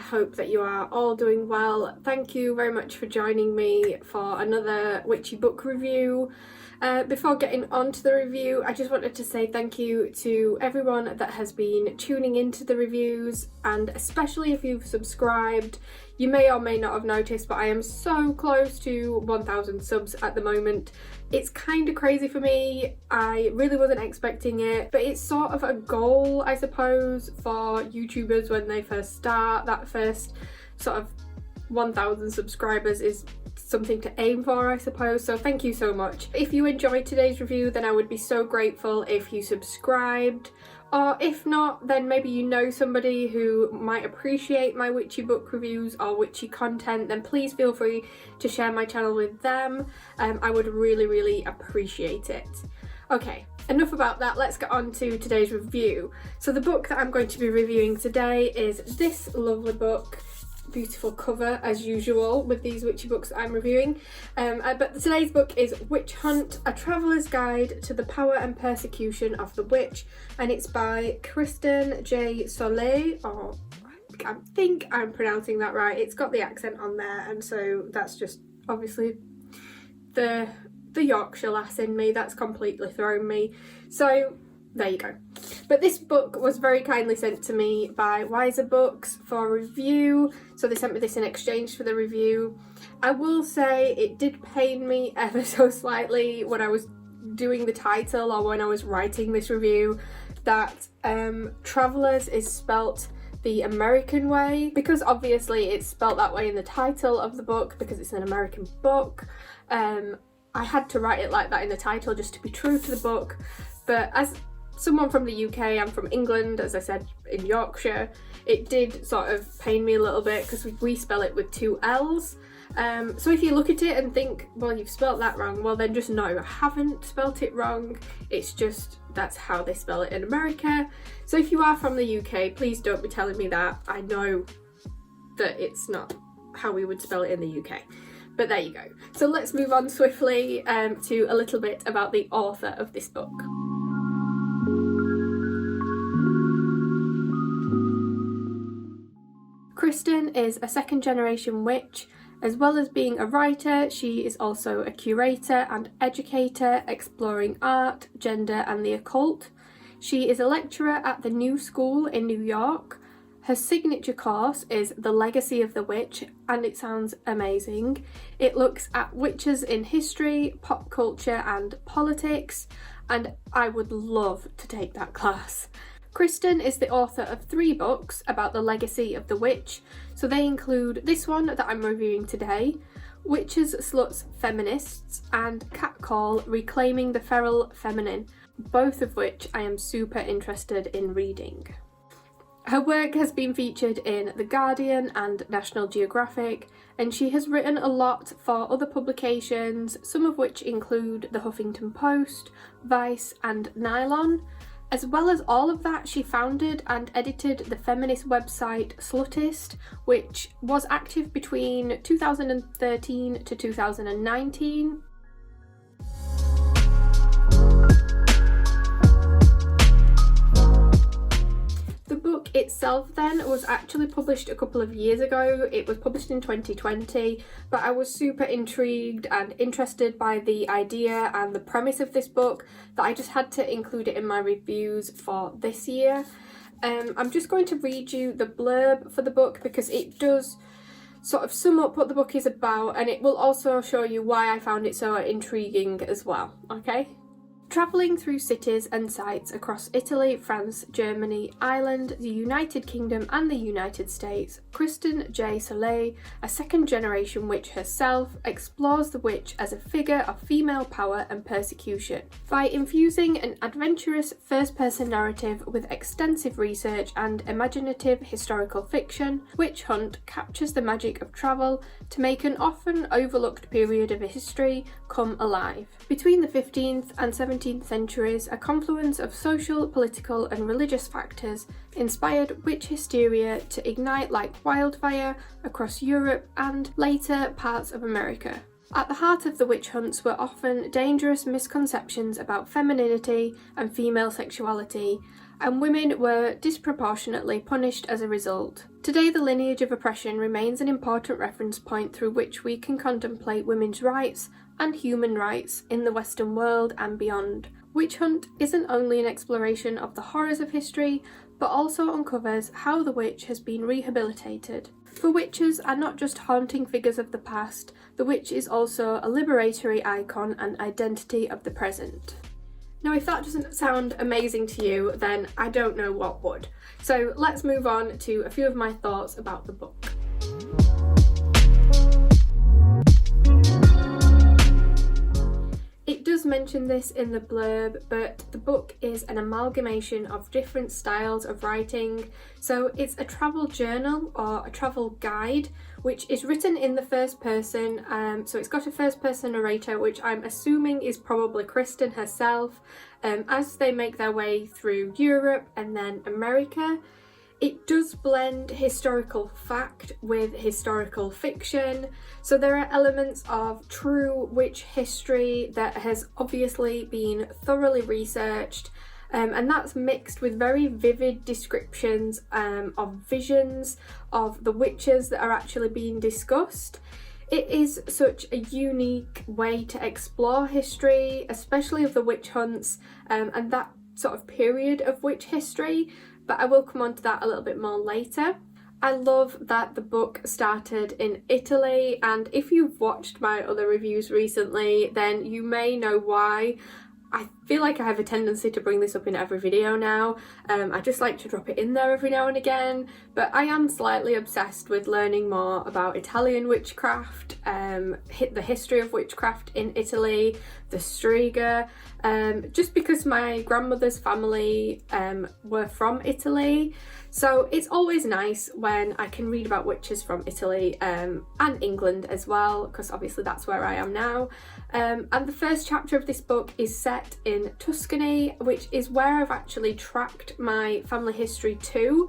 hope that you are all doing well. Thank you very much for joining me for another witchy book review. Before getting on to the review, I just wanted to say thank you to everyone that has been tuning into the reviews, and especially if you've subscribed. You may or may not have noticed, but I am so close to 1,000 subs at the moment. It's kind of crazy for me. I really wasn't expecting it, but it's sort of a goal, I suppose, for YouTubers when they first start. That first sort of 1,000 subscribers is something to aim for, I suppose, so thank you so much. If you enjoyed today's review, then I would be so grateful if you subscribed, or if not, then maybe you know somebody who might appreciate my witchy book reviews or witchy content, then please feel free to share my channel with them. I would really appreciate it. Okay, enough about that, let's get on to today's review. So the book that I'm going to be reviewing today is this lovely book. Beautiful cover as usual with these witchy books that I'm reviewing, but today's book is Witch Hunt, A Traveller's Guide to the Power and Persecution of the Witch, and it's by Kristen J.Sollée, or I think I'm pronouncing that right. It's got the accent on there, and so that's just obviously the Yorkshire lass in me that's completely thrown me, so there you go. But this book was very kindly sent to me by Weiser books for review, so they sent me this in exchange for the review. I will say it did pain me ever so slightly when I was doing the title or when I was writing this review that Travellers is spelt the American way, because obviously it's spelt that way in the title of the book because it's an American book. I had to write it like that in the title just to be true to the book, but as someone from the UK, I'm from England, as I said, in Yorkshire, it did sort of pain me a little bit because we spell it with two L's. So if you look at it and think, well, you've spelt that wrong, well then just know I haven't spelt it wrong. It's just that's how they spell it in America. So if you are from the UK, please don't be telling me that. I know that it's not how we would spell it in the UK. But there you go. So let's move on swiftly to a little bit about the author of this book. Kristen is a second-generation witch. As well as being a writer, she is also a curator and educator exploring art, gender and the occult. She is a lecturer at the New School in New York. Her signature course is The Legacy of the Witch, and it sounds amazing. It looks at witches in history, pop culture and politics, and I would love to take that class. Kristen is the author of 3 books about the legacy of the witch, so they include this one that I'm reviewing today, Witches, Sluts, Feminists, and Catcall, Reclaiming the Feral Feminine, both of which I am super interested in reading. Her work has been featured in The Guardian and National Geographic, and she has written a lot for other publications, some of which include The Huffington Post, Vice and Nylon. As well as all of that, she founded and edited the feminist website Slutist, which was active between 2013 to 2019. The book itself then was actually published a couple of years ago. It was published in 2020, but I was super intrigued and interested by the idea and the premise of this book that I just had to include it in my reviews for this year. I'm just going to read you the blurb for the book because it does sort of sum up what the book is about, and it will also show you why I found it so intriguing as well, okay? Travelling through cities and sites across Italy, France, Germany, Ireland, the United Kingdom and the United States, Kristen J.Sollée, a second-generation witch herself, explores the witch as a figure of female power and persecution. By infusing an adventurous first-person narrative with extensive research and imaginative historical fiction, Witch Hunt captures the magic of travel to make an often overlooked period of history come alive. Between the 15th and 17th centuries, a confluence of social, political and religious factors inspired witch hysteria to ignite like wildfire across Europe and later parts of America. At the heart of the witch hunts were often dangerous misconceptions about femininity and female sexuality, and women were disproportionately punished as a result. Today, the lineage of oppression remains an important reference point through which we can contemplate women's rights and human rights in the Western world and beyond. Witch Hunt isn't only an exploration of the horrors of history, but also uncovers how the witch has been rehabilitated. For witches are not just haunting figures of the past, the witch is also a liberatory icon and identity of the present. Now, if that doesn't sound amazing to you, then I don't know what would. So let's move on to a few of my thoughts about the book. It does mention this in the blurb, but the book is an amalgamation of different styles of writing. So it's a travel journal or a travel guide, which is written in the first person. So it's got a first person narrator, which I'm assuming is probably Kristen herself, as they make their way through Europe and then America. It does blend historical fact with historical fiction, so there are elements of true witch history that has obviously been thoroughly researched, and that's mixed with very vivid descriptions of visions of the witches that are actually being discussed. It is such a unique way to explore history, especially of the witch hunts and that sort of period of witch history, but I will come on to that a little bit more later. I love that the book started in Italy, and if you've watched my other reviews recently, then you may know why. I feel like I have a tendency to bring this up in every video now. I just like to drop it in there every now and again, but I am slightly obsessed with learning more about Italian witchcraft, the history of witchcraft in Italy, the Striga, just because my grandmother's family were from Italy. So it's always nice when I can read about witches from Italy and England as well, because obviously that's where I am now. And the first chapter of this book is set in Tuscany, which is where I've actually tracked my family history to.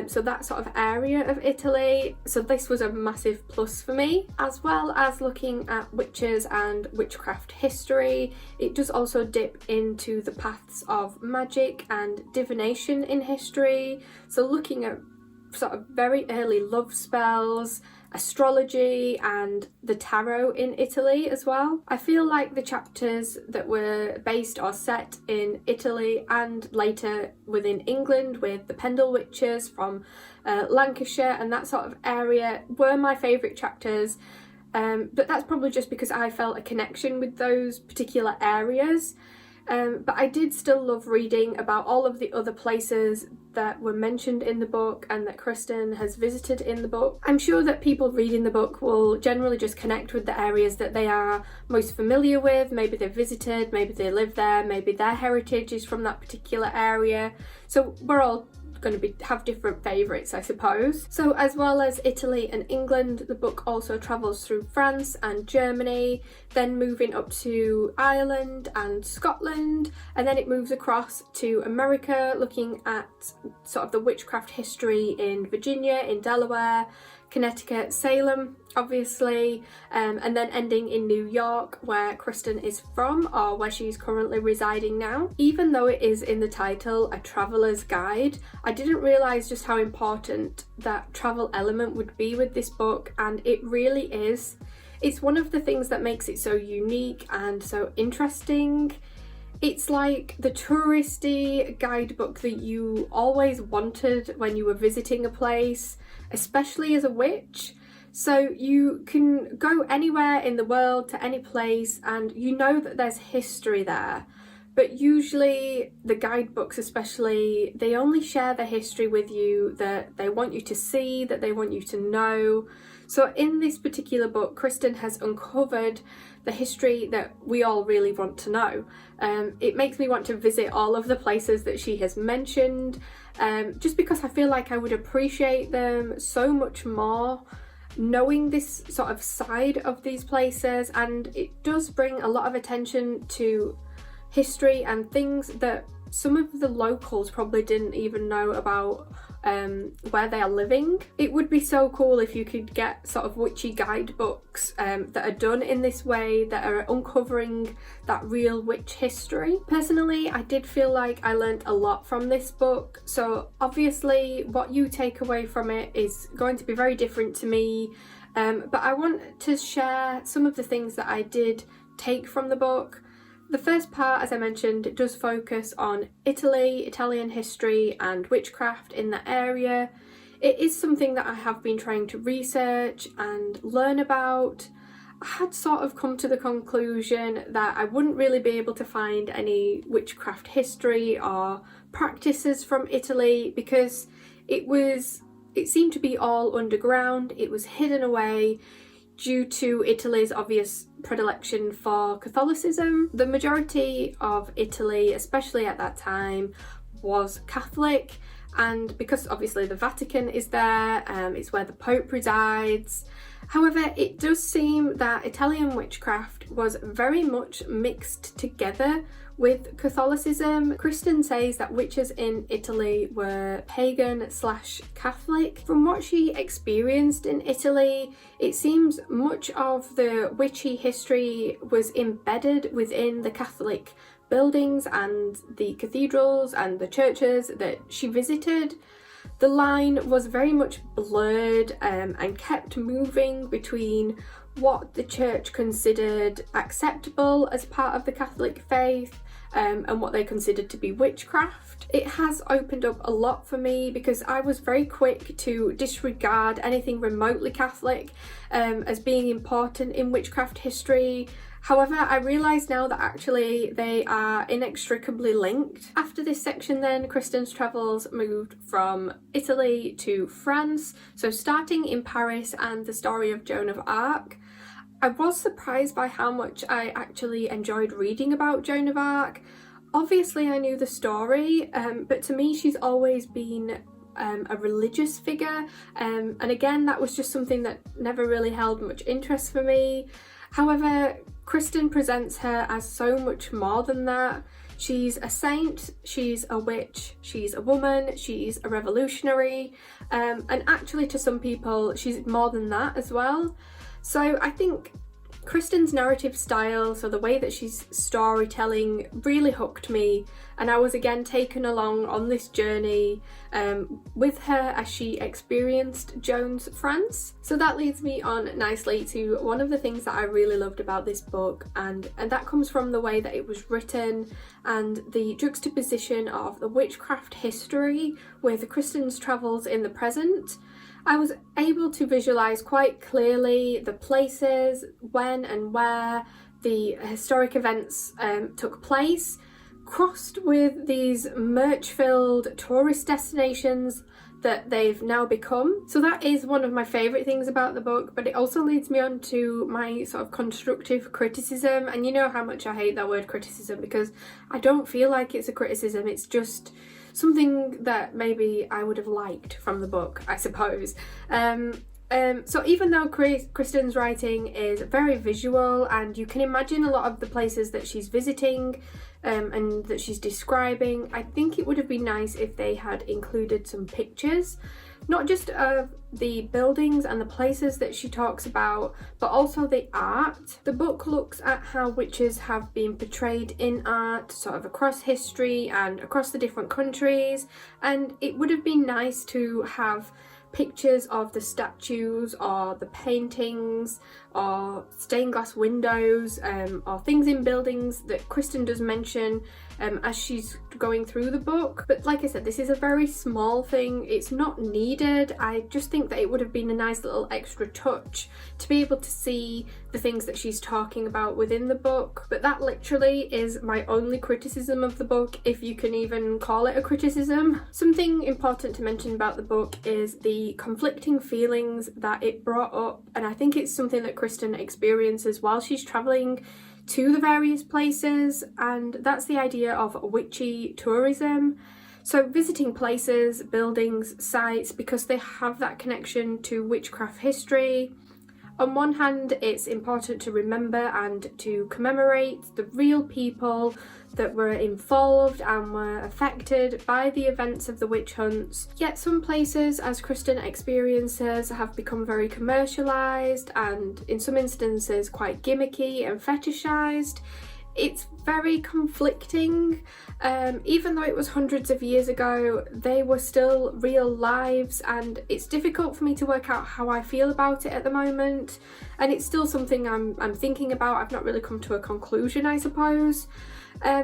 So that sort of area of Italy. So this was a massive plus for me, as well as looking at witches and witchcraft history. It does also dip into the paths of magic and divination in history. So looking at sort of very early love spells, astrology and the tarot in Italy as well. I feel like the chapters that were based or set in Italy and later within England with the Pendle witches from Lancashire and that sort of area were my favourite chapters, but that's probably just because I felt a connection with those particular areas. But I did still love reading about all of the other places that were mentioned in the book and that Kristen has visited in the book. I'm sure that people reading the book will generally just connect with the areas that they are most familiar with. Maybe they've visited, maybe they live there, maybe their heritage is from that particular area. So we're all going to have different favourites, I suppose. So as well as Italy and England, the book also travels through France and Germany, then moving up to Ireland and Scotland, and then it moves across to America, looking at sort of the witchcraft history in Virginia, in Delaware, Connecticut, Salem, obviously, and then ending in New York, where Kristen is from, or where she's currently residing now. Even though it is in the title, A Traveller's Guide, I didn't realise just how important that travel element would be with this book, and it really is. It's one of the things that makes it so unique and so interesting. It's like the touristy guidebook that you always wanted when you were visiting a place, especially as a witch. So you can go anywhere in the world to any place and you know that there's history there. But usually the guidebooks especially, they only share the history with you that they want you to see, that they want you to know. So in this particular book, Kristen has uncovered the history that we all really want to know. It makes me want to visit all of the places that she has mentioned, just because I feel like I would appreciate them so much more knowing this sort of side of these places, and it does bring a lot of attention to history and things that some of the locals probably didn't even know about where they are living. It would be so cool if you could get sort of witchy guidebooks that are done in this way, that are uncovering that real witch history. Personally, I did feel like I learned a lot from this book, so obviously what you take away from it is going to be very different to me, but I want to share some of the things that I did take from the book. The first part, as I mentioned, it does focus on Italy, Italian history and witchcraft in the area. It is something that I have been trying to research and learn about. I had sort of come to the conclusion that I wouldn't really be able to find any witchcraft history or practices from Italy because it seemed to be all underground. It was hidden away due to Italy's obvious predilection for Catholicism. The majority of Italy, especially at that time, was Catholic, and because obviously the Vatican is there, it's where the Pope resides. However, it does seem that Italian witchcraft was very much mixed together with Catholicism. Kristen says that witches in Italy were pagan/Catholic. From what she experienced in Italy, it seems much of the witchy history was embedded within the Catholic buildings and the cathedrals and the churches that she visited. The line was very much blurred and kept moving between what the church considered acceptable as part of the Catholic faith and what they considered to be witchcraft. It has opened up a lot for me because I was very quick to disregard anything remotely Catholic as being important in witchcraft history. However, I realise now that actually they are inextricably linked. After this section then, Kristen's travels moved from Italy to France, so starting in Paris and the story of Joan of Arc. I was surprised by how much I actually enjoyed reading about Joan of Arc. Obviously I knew the story, but to me she's always been a religious figure, and again that was just something that never really held much interest for me. However, Kristen presents her as so much more than that. She's a saint, she's a witch, she's a woman, she's a revolutionary, and actually to some people she's more than that as well. So I think Kristen's narrative style, so the way that she's storytelling, really hooked me, and I was again taken along on this journey with her as she experienced Joan's France. So that leads me on nicely to one of the things that I really loved about this book, and that comes from the way that it was written and the juxtaposition of the witchcraft history with Kristen's travels in the present. I was able to visualise quite clearly the places, when and where the historic events took place, crossed with these merch-filled tourist destinations that they've now become. So that is one of my favourite things about the book, but it also leads me on to my sort of constructive criticism. And you know how much I hate that word criticism because I don't feel like it's a criticism, it's just something that maybe I would have liked from the book, I suppose. So even though Kristen's writing is very visual and you can imagine a lot of the places that she's visiting and that she's describing, I think it would have been nice if they had included some pictures, not just of the buildings and the places that she talks about, but also the art. The book looks at how witches have been portrayed in art sort of across history and across the different countries, and it would have been nice to have pictures of the statues or the paintings or stained glass windows or things in buildings that Kristen does mention as she's going through the book. But like I said, this is a very small thing, it's not needed. I just think that it would have been a nice little extra touch to be able to see the things that she's talking about within the book. But that literally is my only criticism of the book, if you can even call it a criticism. Something important to mention about the book is the conflicting feelings that it brought up, and I think it's something that Kristen experiences while she's travelling to the various places, and that's the idea of witchy tourism. So visiting places, buildings, sites, because they have that connection to witchcraft history. On one hand, it's important to remember and to commemorate the real people that were involved and were affected by the events of the witch hunts. Yet some places, as Kristen experiences, have become very commercialised and in some instances quite gimmicky and fetishised. It's very conflicting. Even though it was hundreds of years ago, they were still real lives, and it's difficult for me to work out how I feel about it at the moment, and it's still something I'm thinking about. I've not really come to a conclusion, I suppose.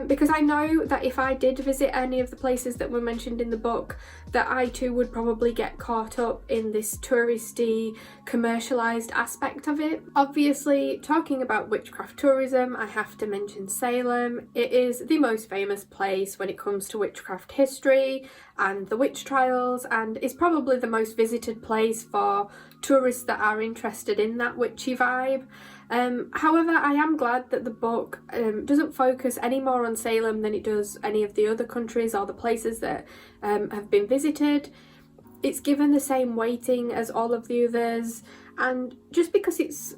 Because I know that if I did visit any of the places that were mentioned in the book, that I too would probably get caught up in this touristy, commercialised aspect of it. Obviously, talking about witchcraft tourism, I have to mention Salem. It is the most famous place when it comes to witchcraft history and the witch trials, and is probably the most visited place for tourists that are interested in that witchy vibe. However, I am glad that the book doesn't focus any more on Salem than it does any of the other countries or the places that have been visited. It's given the same weighting as all of the others, and just because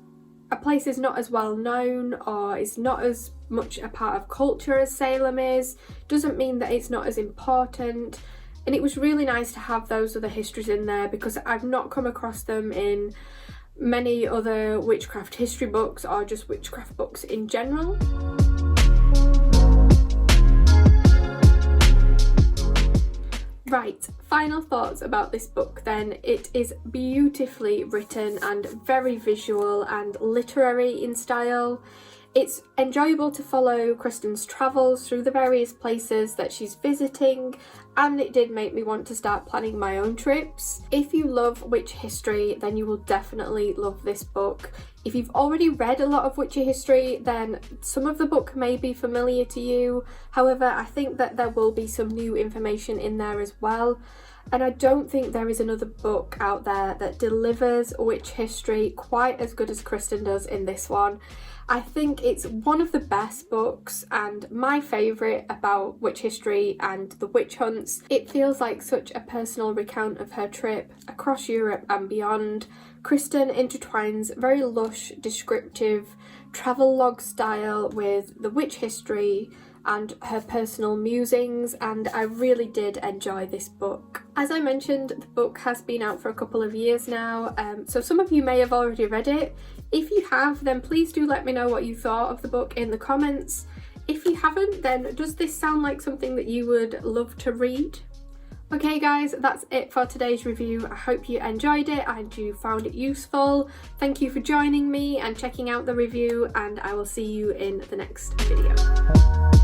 a place is not as well known or is not as much a part of culture as Salem is, doesn't mean that it's not as important. And it was really nice to have those other histories in there, because I've not come across them in many other witchcraft history books or just witchcraft books in general. Right, final thoughts about this book then. It is beautifully written and very visual and literary in style. It's enjoyable to follow Kristen's travels through the various places that she's visiting, and it did make me want to start planning my own trips. If you love witch history, then you will definitely love this book. If you've already read a lot of witchy history, then some of the book may be familiar to you. However, I think that there will be some new information in there as well. And I don't think there is another book out there that delivers witch history quite as good as Kristen does in this one. I think it's one of the best books and my favourite about witch history and the witch hunts. It feels like such a personal recount of her trip across Europe and beyond. Kristen intertwines very lush, descriptive travel log style with the witch history and her personal musings, and I really did enjoy this book. As I mentioned, the book has been out for a couple of years now, so some of you may have already read it. If you have, then please do let me know what you thought of the book in the comments. If you haven't, then does this sound like something that you would love to read? Okay guys, that's it for today's review. I hope you enjoyed it and you found it useful. Thank you for joining me and checking out the review, and I will see you in the next video.